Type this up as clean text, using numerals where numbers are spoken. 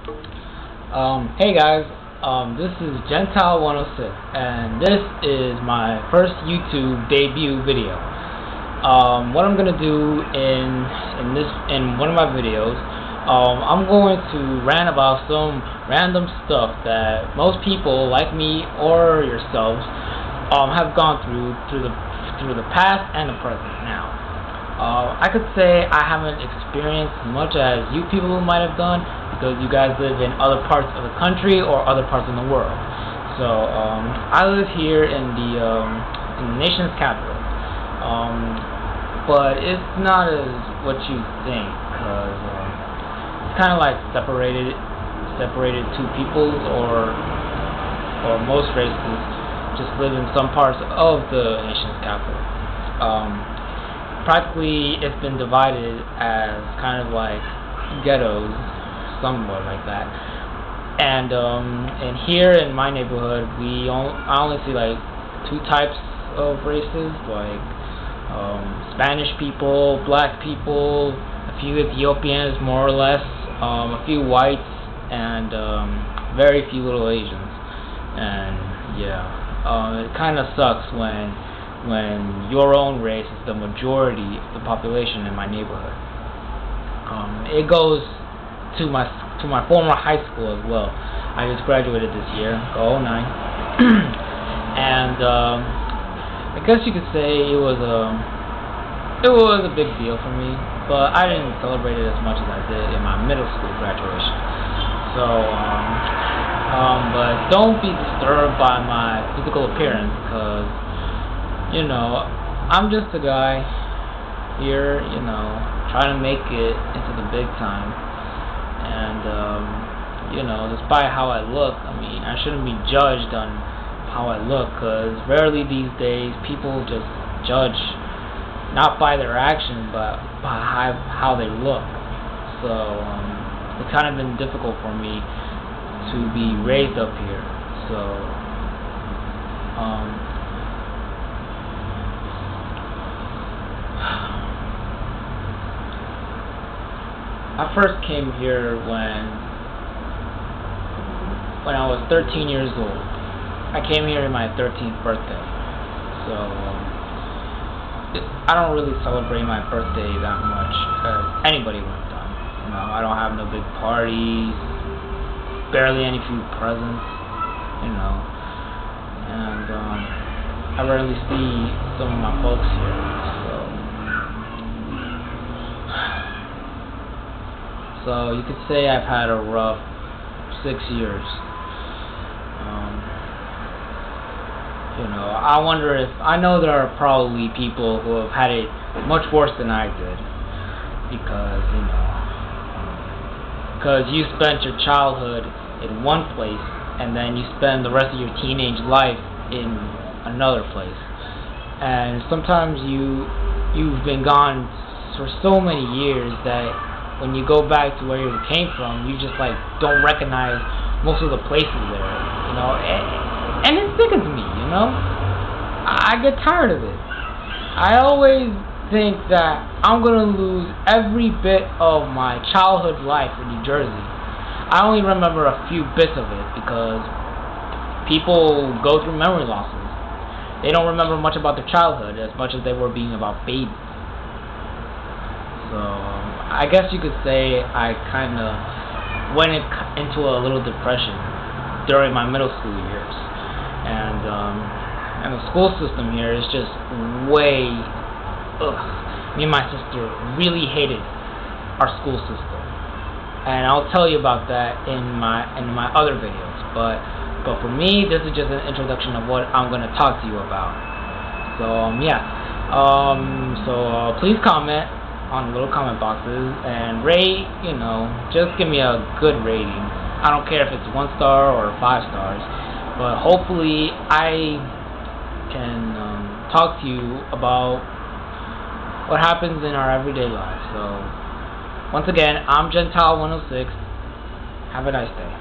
Hey guys, this is Gentile106, and this is my first YouTube debut video. What I'm gonna do in one of my videos, I'm going to rant about some random stuff that most people like me or yourselves have gone through the past and the present now. I could say I haven't experienced as much as you people might have done because you guys live in other parts of the country or other parts of the world. So I live here in the nation's capital, but it's not as what you think, because it's kind of like separated two peoples, or most races just live in some parts of the nation's capital. Practically, it's been divided as kind of like ghettos, somewhat like that. And here in my neighborhood, I only see like two types of races, like Spanish people, black people, a few Ethiopians, more or less, a few whites, and very few little Asians. And yeah, it kind of sucks when your own race is the majority of the population in my neighborhood. It goes to my former high school as well. I just graduated this year, go 09. And I guess you could say it was a big deal for me, but I didn't celebrate it as much as I did in my middle school graduation. So but don't be disturbed by my physical appearance, because I'm just a guy here, trying to make it into the big time. And, despite how I look, I shouldn't be judged on how I look, because rarely these days people just judge not by their actions, but by how they look. So, it's kind of been difficult for me to be raised up here. So, I first came here when I was 13 years old. I came here in my 13th birthday. So I don't really celebrate my birthday that much as anybody would have done. I don't have no big parties, barely any few presents, and I rarely see some of my folks here. So you could say I've had a rough 6 years. I know there are probably people who have had it much worse than I did, because you spent your childhood in one place and then you spend the rest of your teenage life in another place, and sometimes you've been gone for so many years that when you go back to where you came from, you just don't recognize most of the places there, and it sickens me, I get tired of it. I always think that I'm gonna lose every bit of my childhood life in New Jersey. I only remember a few bits of it because people go through memory losses. They don't remember much about their childhood as much as they were being about babies. So I guess you could say I kind of went into a little depression during my middle school years, and the school system here is just way. Me and my sister really hated our school system, and I'll tell you about that in my other videos. But for me, this is just an introduction of what I'm gonna talk to you about. So please comment on the little comment boxes and rate, just give me a good rating. I don't care if it's 1 star or 5 stars, but hopefully I can talk to you about what happens in our everyday lives. So once again, I'm Gentile106. Have a nice day.